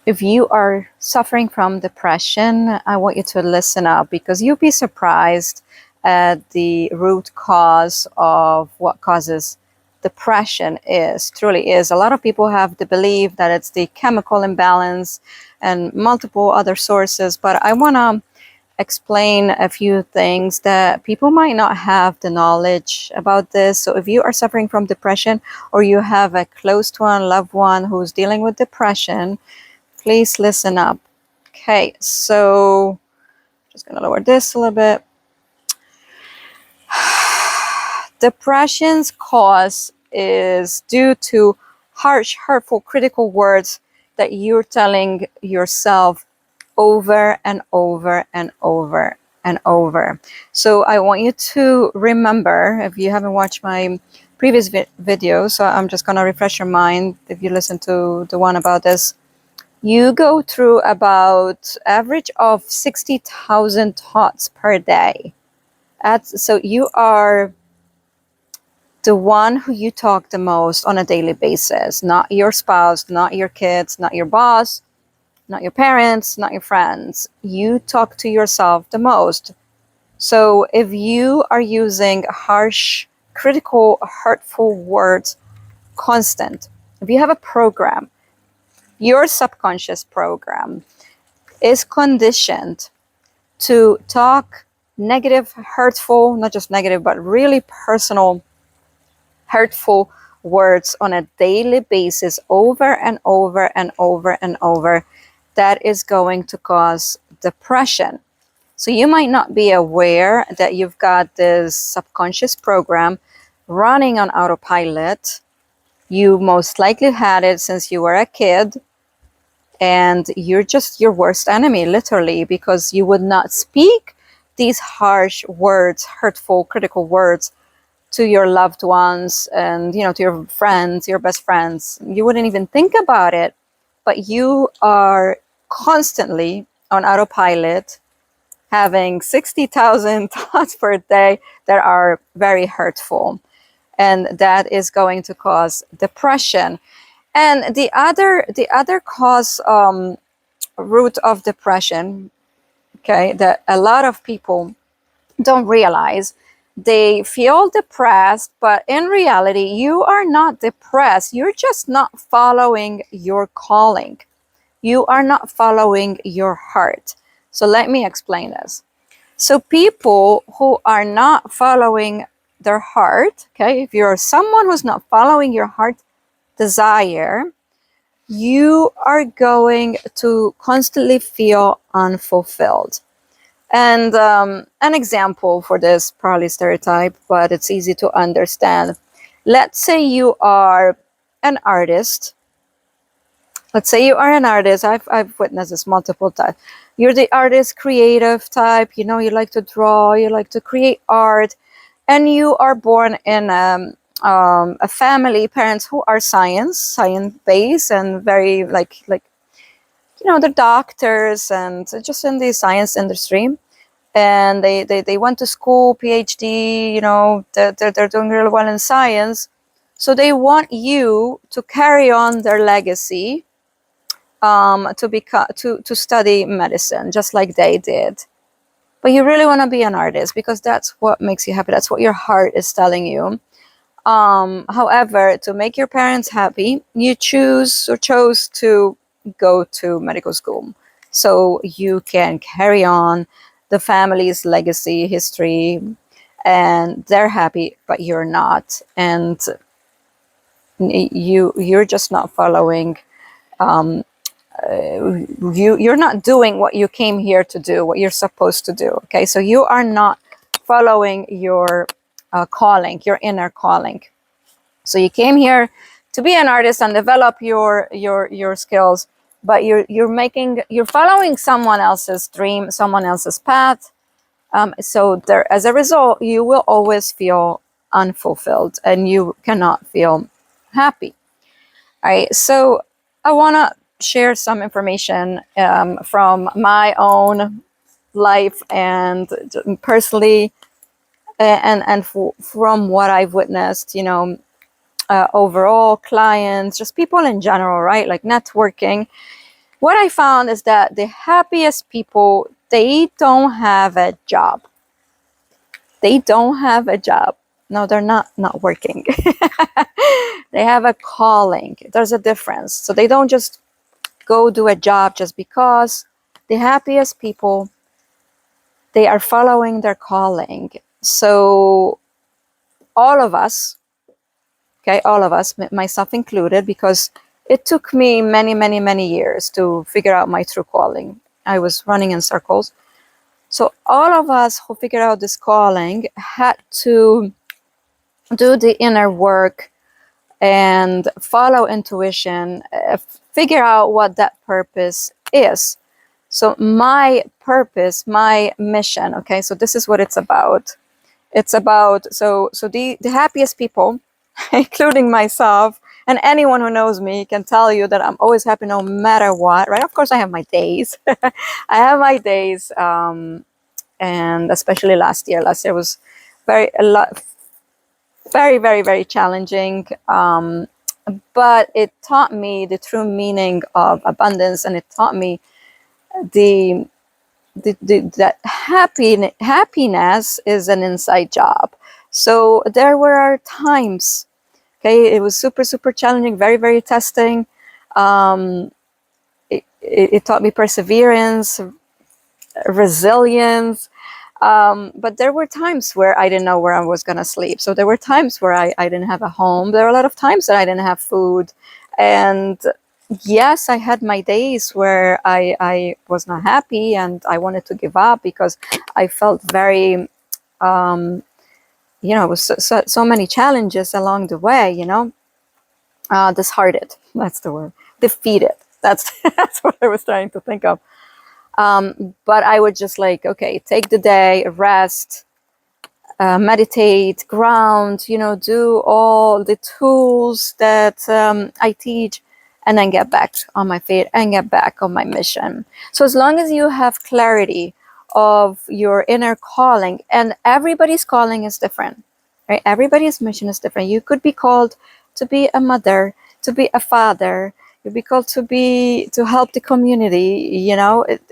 if you are suffering from depression, I want you to listen up, because you'll be surprised at the root cause of what causes depression truly is. A lot of people have the belief that it's the chemical imbalance and multiple other sources, but I want to explain a few things that people might not have the knowledge about this. So if you are suffering from depression, or you have a close one, loved one who's dealing with depression, please listen up. Okay, so just gonna lower this a little bit. Depression's cause is due to harsh, hurtful, critical words that you're telling yourself over and over and over and over. So I want you to remember, if you haven't watched my previous video, so I'm just gonna refresh your mind. If you listen to the one about this, you go through about average of 60,000 thoughts per day. So you are the one who you talk the most on a daily basis, not your spouse, not your kids, not your boss, not your parents, not your friends. You talk to yourself the most. So if you are using harsh, critical, hurtful words constant, if you have a program, your subconscious program is conditioned to talk negative, hurtful, not just negative, but really personal, hurtful words on a daily basis over and over and over and over, that is going to cause depression. So you might not be aware that you've got this subconscious program running on autopilot. You most likely had it since you were a kid, and you're just your worst enemy, literally, because you would not speak these harsh words, hurtful, critical words to your loved ones and, to your friends, your best friends. You wouldn't even think about it, but you are constantly on autopilot, having 60,000 thoughts per day that are very hurtful. And that is going to cause depression. And the other cause, root of depression, okay, that a lot of people don't realize. They feel depressed, but in reality, you are not depressed. You're just not following your calling. You are not following your heart. So let me explain this. So people who are not following their heart, okay, if you're someone who's not following your heart desire, you are going to constantly feel unfulfilled. And an example for this, probably stereotype, but it's easy to understand. Let's say you are an artist. Let's say you are an artist. I've witnessed this multiple times. You're the artist, creative type. You like to draw. You like to create art, and you are born in a family, parents who are science based, and very like they're doctors and just in the science industry. And they went to school, PhD, they're doing really well in science. So they want you to carry on their legacy, to study medicine, just like they did. But you really want to be an artist because that's what makes you happy. That's what your heart is telling you. However, to make your parents happy, you chose to go to medical school so you can carry on the family's legacy, history, and they're happy, but you're not. And you're just not following. You're not doing what you came here to do, what you're supposed to do. Okay, so you are not following your calling, your inner calling. So you came here to be an artist and develop your skills, but you're following someone else's dream, someone else's path. So there, as a result, you will always feel unfulfilled and you cannot feel happy. All right. So I want to share some information from my own life and personally, and from what I've witnessed, overall clients, just people in general, right? Like networking. what I found is that the happiest people, they don't have a job. They don't have a job. No, they're not working. They have a calling. There's a difference. So they don't just go do a job just because. The happiest people, they are following their calling. So all of us, okay, all of us, myself included, because it took me many, many, many years to figure out my true calling. I was running in circles. So all of us who figured out this calling had to do the inner work and follow intuition, figure out what that purpose is. So my purpose, my mission, okay, so this is what it's about. It's about, so the happiest people, including myself, and anyone who knows me can tell you that I'm always happy no matter what, right? Of course, I have my days. I have my days, and especially last year. Last year was very, very, very challenging. But it taught me the true meaning of abundance, and it taught me that happiness is an inside job. So there were times, okay, it was super, super challenging, very, very testing. It taught me perseverance, resilience. But there were times where I didn't know where I was going to sleep. So there were times where I didn't have a home. There were a lot of times that I didn't have food. And yes, I had my days where I was not happy and I wanted to give up because I felt very, it was so many challenges along the way, disheartened. That's the word. Defeated. That's what I was trying to think of. But I would just okay, take the day, rest, meditate, ground, do all the tools that I teach, and then get back on my feet and get back on my mission. So as long as you have clarity of your inner calling, and everybody's calling is different, right? Everybody's mission is different. You could be called to be a mother, to be a father, you'd be called to help the community.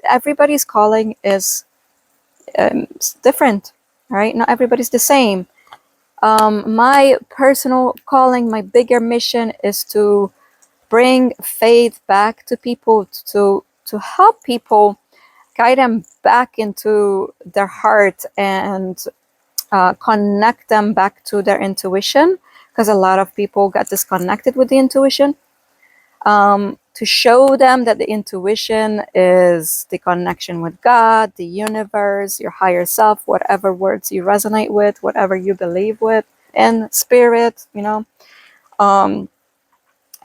Everybody's calling is different, right? Not everybody's the same. My personal calling, my bigger mission is to bring faith back to people, to help people, guide them back into their heart, and connect them back to their intuition, because a lot of people got disconnected with the intuition. To show them that the intuition is the connection with God, the universe, your higher self, whatever words you resonate with, whatever you believe with, and spirit,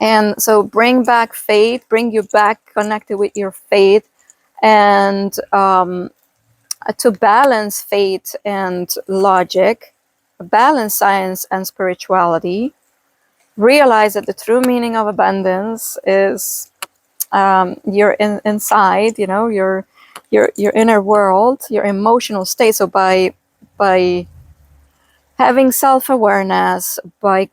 and so bring back faith, bring you back connected with your faith, and to balance faith and logic, balance science and spirituality, realize that the true meaning of abundance is your inside, your inner world, your emotional state. So by having self-awareness, by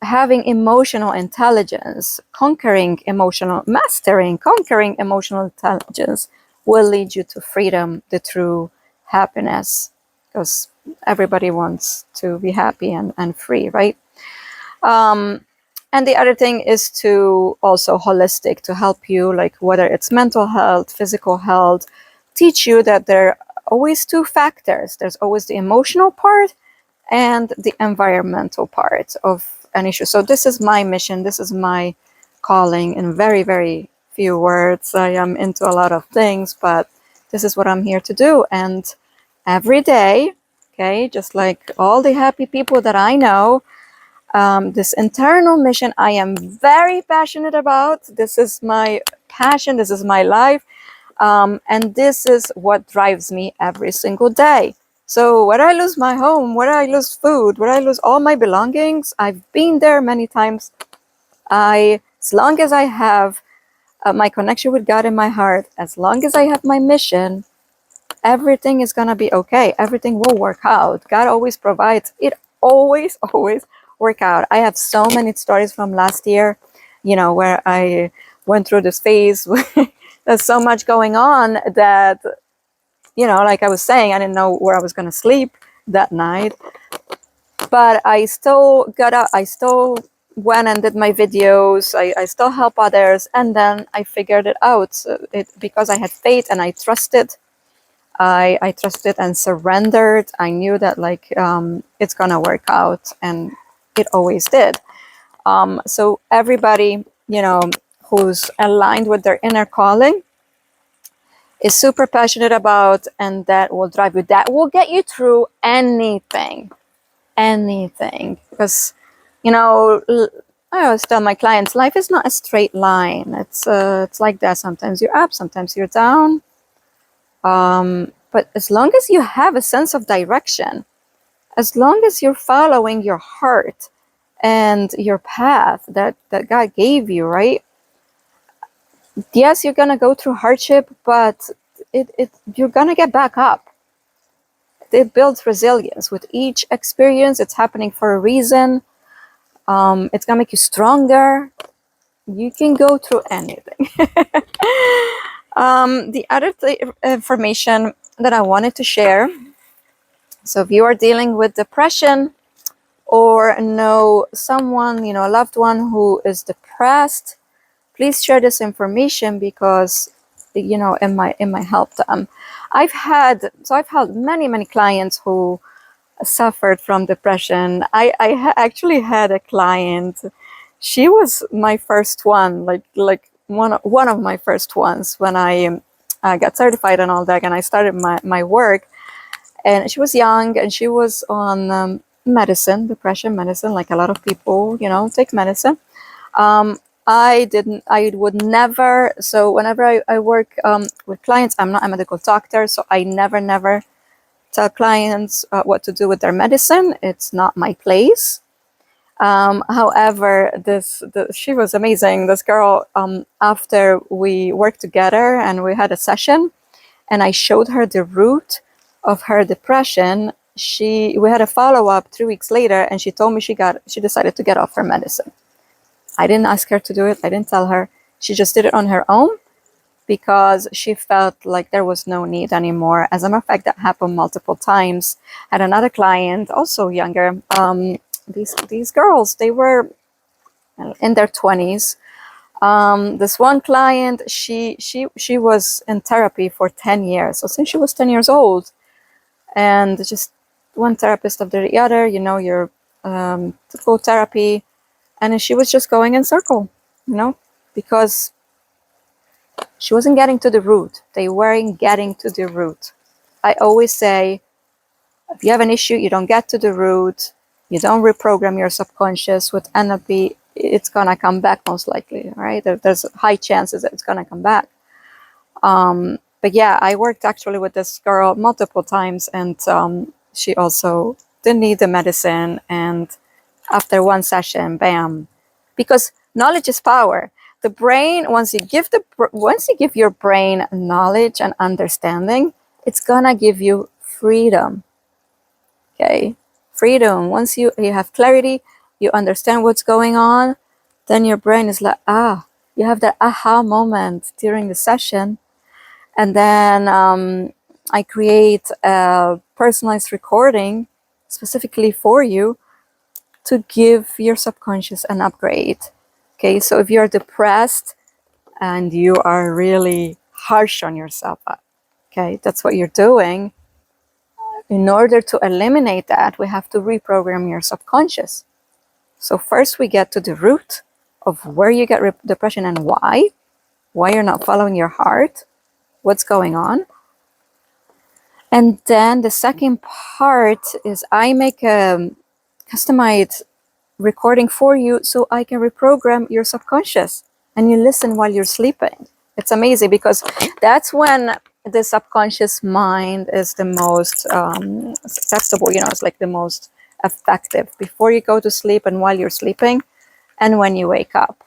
having emotional intelligence, mastering conquering emotional intelligence will lead you to freedom, the true happiness, because everybody wants to be happy and free, right? And the other thing is to also holistic, to help you, whether it's mental health, physical health, teach you that there are always two factors. There's always the emotional part and the environmental part of an issue. So this is my mission. This is my calling in very, very few words. I am into a lot of things, but this is what I'm here to do. And every day, okay, just like all the happy people that I know, this internal mission I am very passionate about. This is my passion. This is my life. And this is what drives me every single day. So whether I lose my home, whether I lose food, whether I lose all my belongings, I've been there many times. As long as I have my connection with God in my heart, as long as I have my mission, everything is going to be okay. Everything will work out. God always provides. It always, always work out. I have so many stories from last year, where I went through this phase. There's so much going on that, like I was saying, I didn't know where I was going to sleep that night. But I still got up. I still went and did my videos. I still help others. And then I figured it out. So because I had faith and I trusted. I trusted and surrendered. I knew that it's going to work out. And it always did. So everybody, who's aligned with their inner calling is super passionate about, and that will drive you. That will get you through anything. Because, I always tell my clients, life is not a straight line. It's like that. Sometimes you're up, sometimes you're down. But as long as you have a sense of direction, as long as you're following your heart and your path that God gave you, right? Yes, you're gonna go through hardship, but you're gonna get back up. It builds resilience. With each experience, it's happening for a reason. It's gonna make you stronger. You can go through anything. The other information that I wanted to share. So if you are dealing with depression or know someone, a loved one who is depressed, please share this information because, it might help them. I've had many clients who suffered from depression. I actually had a client. She was my first one, like one of my first ones when I got certified and all that, and I started my work. And she was young, and she was on depression medicine, like a lot of people, take medicine. I would never, so whenever I work with clients, I'm not a medical doctor, so I never tell clients what to do with their medicine. It's not my place. However, she was amazing. This girl, after we worked together and we had a session, and I showed her the root of her depression, we had a follow-up 3 weeks later, and she told me she decided to get off her medicine. I didn't ask her to do it. I didn't tell her. She just did it on her own because she felt like there was no need anymore. As a matter of fact, that happened multiple times. I had another client, also younger. These girls, they were in their 20s. This one client, she was in therapy for 10 years. So since she was 10 years old, and just one therapist after the other, your typical therapy. And she was just going in circle, because she wasn't getting to the root. They weren't getting to the root. I always say, if you have an issue, you don't get to the root, you don't reprogram your subconscious with NLP, it's going to come back most likely, right? There's high chances that it's going to come back. But yeah, I worked actually with this girl multiple times, and she also didn't need the medicine. And after one session, bam, because knowledge is power. The brain, once you give your brain knowledge and understanding, it's gonna give you freedom. Okay, freedom. Once you have clarity, you understand what's going on, then your brain is like, you have that aha moment during the session. And then I create a personalized recording specifically for you to give your subconscious an upgrade. Okay, so if you're depressed and you are really harsh on yourself, okay, that's what you're doing. In order to eliminate that, we have to reprogram your subconscious. So first we get to the root of where you get depression and why you're not following your heart, what's going on. And then the second part is I make a customized recording for you so I can reprogram your subconscious, and you listen while you're sleeping. It's amazing because that's when the subconscious mind is the most susceptible, it's like the most effective before you go to sleep and while you're sleeping and when you wake up.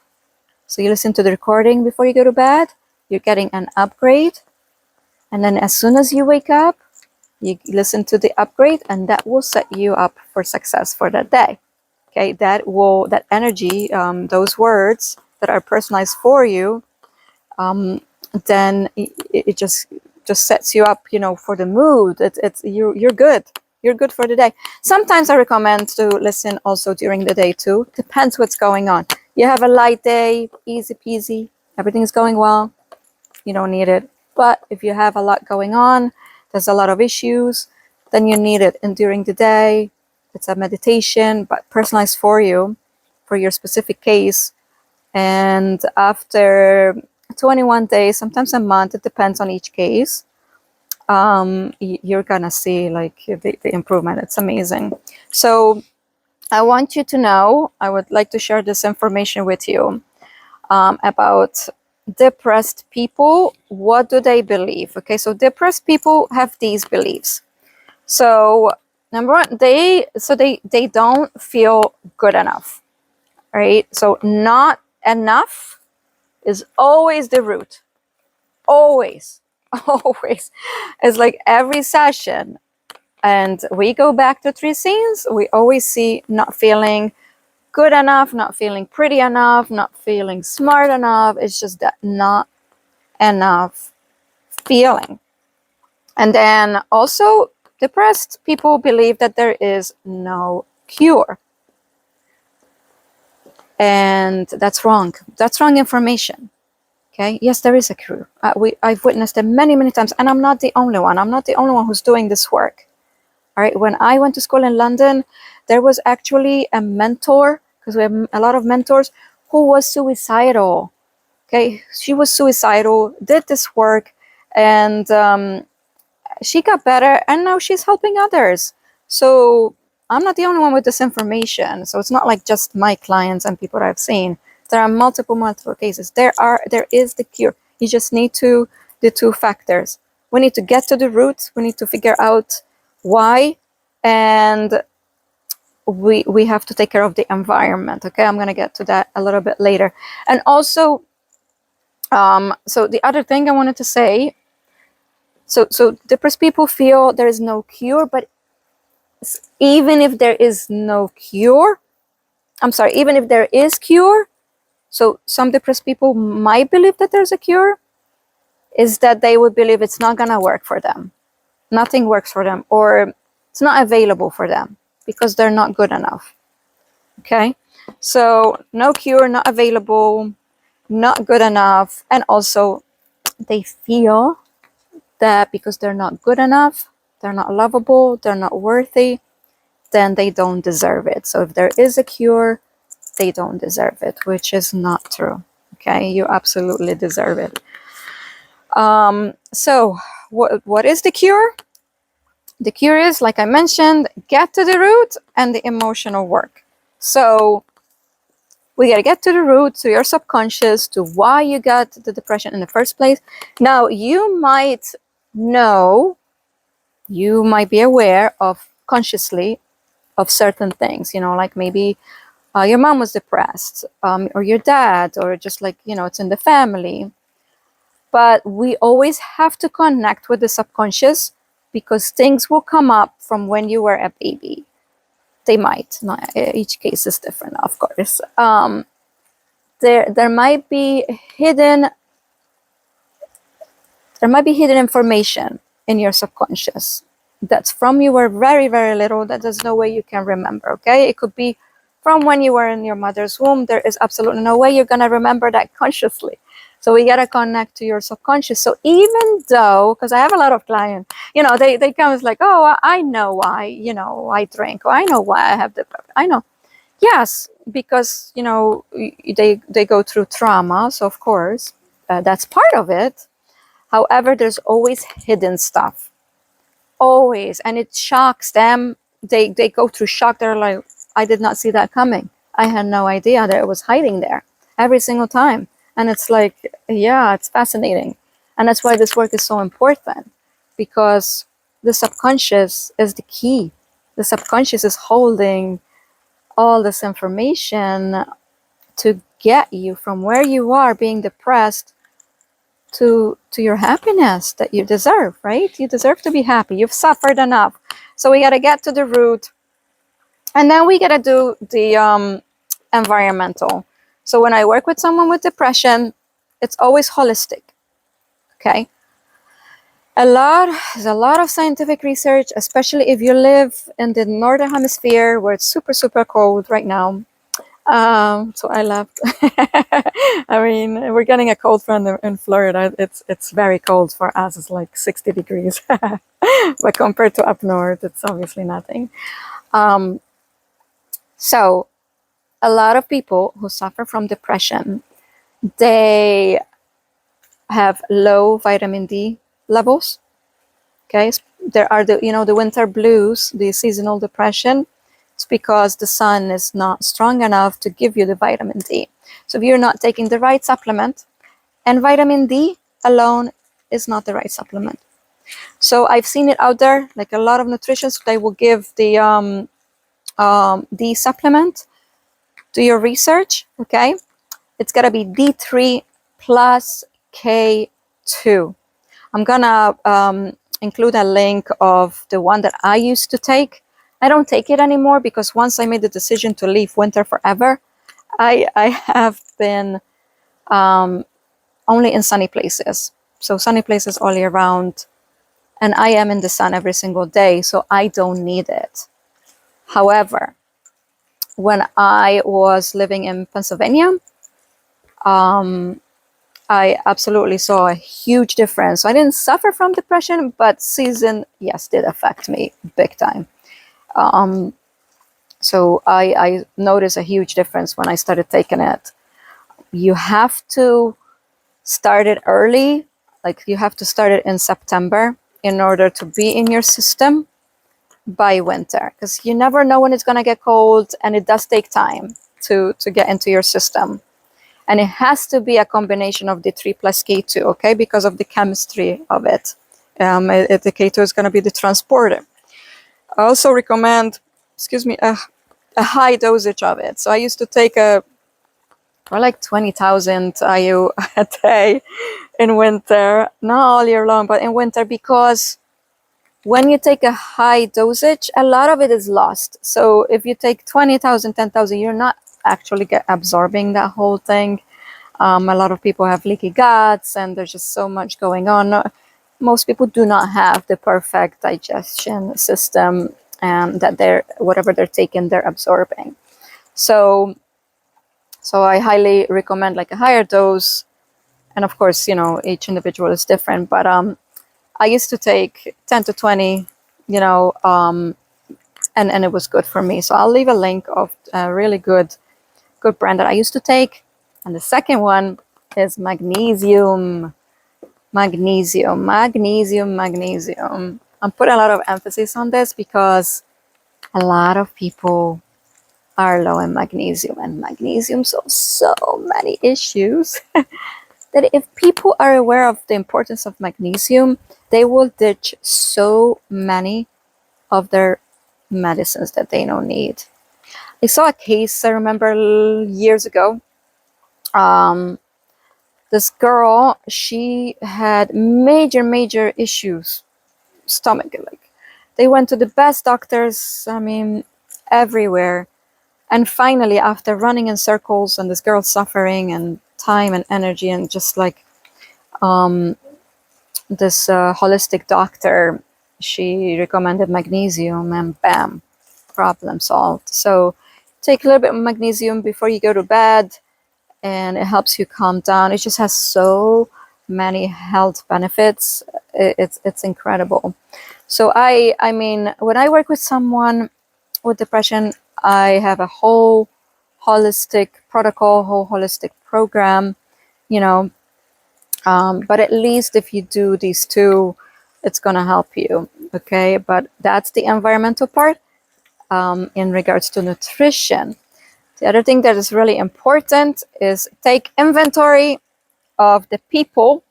So you listen to the recording before you go to bed, you're getting an upgrade. And then as soon as you wake up, you listen to the upgrade, and that will set you up for success for that day. Okay, that energy, those words that are personalized for you, then it just sets you up, for the mood. It's you're good. You're good for the day. Sometimes I recommend to listen also during the day too. Depends what's going on. You have a light day, easy peasy, everything's going well, you don't need it. But if you have a lot going on, there's a lot of issues, then you need it. And during the day, it's a meditation, but personalized for you, for your specific case. And after 21 days, sometimes a month, it depends on each case, you're gonna see like the improvement. It's amazing. So I want you to know, I would like to share this information with you, about depressed people. What do they believe? Okay, so depressed people have these beliefs. So number one, they don't feel good enough, right? So not enough is always the root. Always. Always. It's like every session, and we go back to 3 scenes, we always see not feeling good enough, not feeling pretty enough, not feeling smart enough. It's just that not enough feeling. And then also, depressed people believe that there is no cure. And that's wrong. That's wrong information. Okay. Yes, there is a cure. I've witnessed it many, many times, and I'm not the only one. I'm not the only one who's doing this work. All right. When I went to school in London, there was actually a mentor, because we have a lot of mentors, who was suicidal. Okay. She was suicidal, did this work, and she got better, and now she's helping others. So I'm not the only one with this information. So it's not like just my clients and people that I've seen. There are multiple cases. There is the cure. You just need the 2 factors. We need to get to the root. We need to figure out why, and we have to take care of the environment. Okay, I'm gonna get to that a little bit later. And also, so the other thing I wanted to say, so depressed people feel there is no cure, but even if there is no cure, even if there is cure, so some depressed people might believe that there's a cure, is that they would believe it's not gonna work for them. Nothing works for them, or it's not available for them because they're not good enough. Okay, so no cure, not available, not good enough, and also they feel that because they're not good enough, they're not lovable, they're not worthy, then they don't deserve it. So if there is a cure, they don't deserve it, which is not true. Okay, you absolutely deserve it. So what is the cure? The cure is, like I mentioned, get to the root and the emotional work. So we got to get to the root, to your subconscious, to why you got the depression in the first place. Now, you might know, you might be aware of consciously of certain things, like maybe your mom was depressed, or your dad, or just like, it's in the family. But we always have to connect with the subconscious, because things will come up from when you were a baby. They might not. Each case is different, of course. There might be hidden information in your subconscious that's from you were very, very little, that there's no way you can remember. Okay, it could be from when you were in your mother's womb. There is absolutely no way you're gonna remember that consciously. So we gotta connect to your subconscious. So even though, because I have a lot of clients, they come, it's like, oh, I know why, I drink, or I know why I have I know. Yes, because, they go through trauma. So of course, that's part of it. However, there's always hidden stuff. Always. And it shocks them. They go through shock. They're like, I did not see that coming. I had no idea that it was hiding there every single time. And it's like, yeah, it's fascinating. And that's why this work is so important, because the subconscious is the key. The subconscious is holding all this information to get you from where you are being depressed to your happiness that you deserve, right? You deserve to be happy. You've suffered enough. So we got to get to the root. And then we got to do the environmental. So when I work with someone with depression, it's always holistic. Okay. There's a lot of scientific research, especially if you live in the northern hemisphere where it's super, super cold right now. So I left. I mean, we're getting a cold front in Florida. It's very cold for us. It's like 60 degrees, but compared to up north, it's obviously nothing. So a lot of people who suffer from depression, they have low vitamin D levels. Okay, there are the winter blues, the seasonal depression. It's because the sun is not strong enough to give you the vitamin D. So if you're not taking the right supplement, and vitamin D alone is not the right supplement. So I've seen it out there, like a lot of nutritionists, they will give the D supplement. Do your research, okay? It's gotta be D3 plus K2. I'm gonna include a link of the one that I used to take. I don't take it anymore because once I made the decision to leave winter forever, I have been only in sunny places. So sunny places all year round. And I am in the sun every single day, so I don't need it. However, when I was living in Pennsylvania, I absolutely saw a huge difference. I didn't suffer from depression, but season, yes, did affect me big time. So I noticed a huge difference when I started taking it. You have to start it early, like you have to start it in September in order to be in your system by winter, because you never know when it's going to get cold, and it does take time to get into your system. And it has to be a combination of the 3 plus K2, okay, because of the chemistry of it. The K2 is going to be the transporter. I also recommend, a high dosage of it. So I used to take like 20,000 IU a day in winter, not all year long, but in winter, because when you take a high dosage, a lot of it is lost. So if you take 20,000, 10,000, you're not actually absorbing that whole thing. A lot of people have leaky guts, and there's just so much going on. Most people do not have the perfect digestion system, and that whatever they're taking, they're absorbing. So I highly recommend like a higher dose. And of course, each individual is different, but I used to take 10 to 20, and it was good for me. So I'll leave a link of a really good brand that I used to take. And the second one is magnesium. Magnesium. I'm putting a lot of emphasis on this because a lot of people are low in magnesium, and magnesium solves so many issues that if people are aware of the importance of magnesium, they will ditch so many of their medicines that they don't need. I saw a case, I remember years ago. This girl, she had major issues, stomach. Like, they went to the best doctors, I mean, everywhere. And finally, after running in circles and this girl suffering and time and energy, and just like this holistic doctor, she recommended magnesium, and bam, problem solved. So take a little bit of magnesium before you go to bed, and it helps you calm down. It just has so many health benefits. It's incredible. So I mean, when I work with someone with depression, I have a whole holistic protocol, whole holistic program, but at least if you do these two, it's going to help you. Okay, but that's the environmental part. In regards to nutrition, the other thing that is really important is take inventory of the people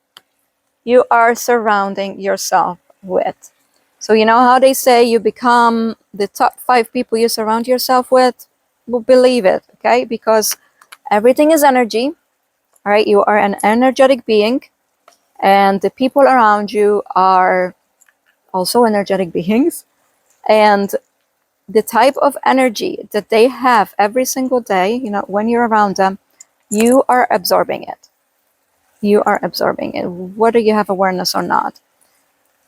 you are surrounding yourself with. So you know how they say you become the top 5 people you surround yourself with? Well, believe it, okay? Because everything is energy, all right? You are an energetic being, and the people around you are also energetic beings. And the type of energy that they have every single day, when you're around them, you are absorbing it. you are absorbing it, whether you have awareness or not.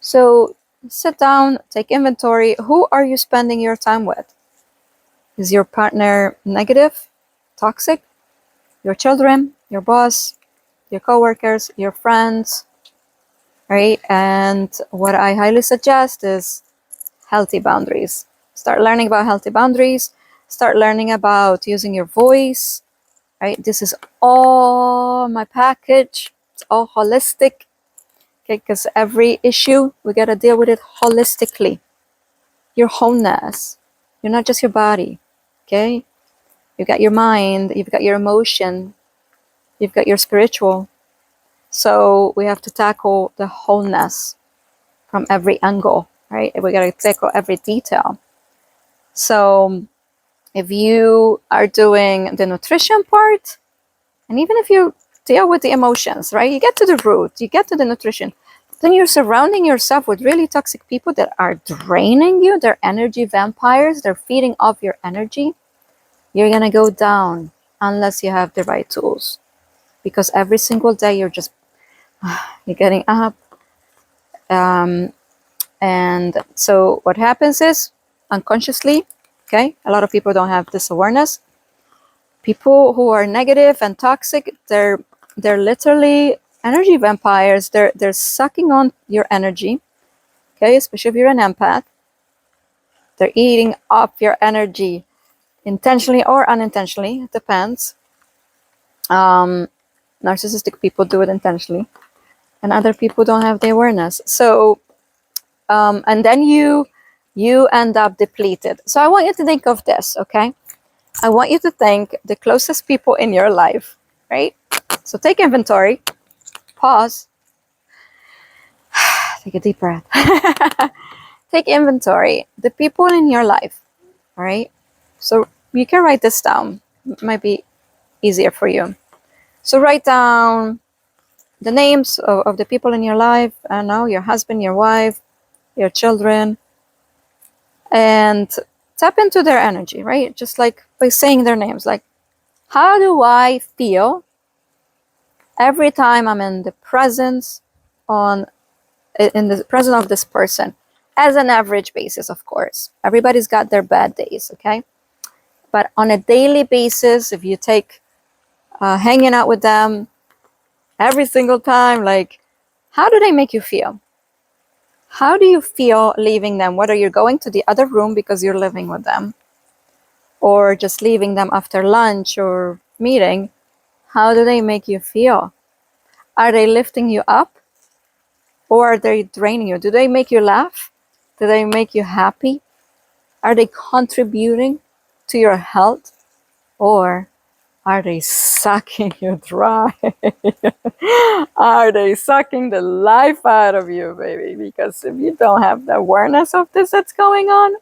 So sit down, take inventory. Who are you spending your time with? Is your partner negative, toxic? Your children, your boss, your coworkers, your friends, right? And what I highly suggest is healthy boundaries. Start learning about healthy boundaries. Start learning about using your voice, right? This is all my package. It's all holistic, okay? Because every issue, we got to deal with it holistically. Your wholeness. You're not just your body, okay? You've got your mind, you've got your emotion, you've got your spiritual. So we have to tackle the wholeness from every angle, right? We got to tackle every detail. So if you are doing the nutrition part, and even if you deal with the emotions, right? You get to the root, you get to the nutrition, then you're surrounding yourself with really toxic people that are draining you. They're energy vampires. They're feeding off your energy. You're going to go down unless you have the right tools. Because every single day you're getting up. And so what happens is, unconsciously, okay, a lot of people don't have this awareness. People who are negative and toxic, they're literally energy vampires. They're sucking on your energy, okay, especially if you're an empath. They're eating up your energy intentionally or unintentionally. It depends. Narcissistic people do it intentionally, and other people don't have the awareness. So, and then you end up depleted. So I want you to think of this, okay? I want you to think the closest people in your life, right? So take inventory, pause, take a deep breath. Take inventory, the people in your life, all right? So you can write this down. It might be easier for you. So write down the names of the people in your life. I don't know, your husband, your wife, your children, and tap into their energy, right? Just like by saying their names. Like, how do I feel every time I'm in the presence of this person? As an average basis, of course. Everybody's got their bad days, okay? But on a daily basis, if you take hanging out with them every single time, like, how do they make you feel? How do you feel leaving them, whether you're going to the other room because you're living with them, or just leaving them after lunch or meeting? How do they make you feel? Are they lifting you up, or are they draining you? Do they make you laugh? Do they make you happy? Are they contributing to your health, or are they sucking you dry? Are they sucking the life out of you, baby? Because if you don't have the awareness of this that's going on,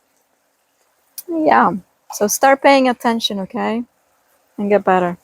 yeah. So start paying attention, okay? And get better.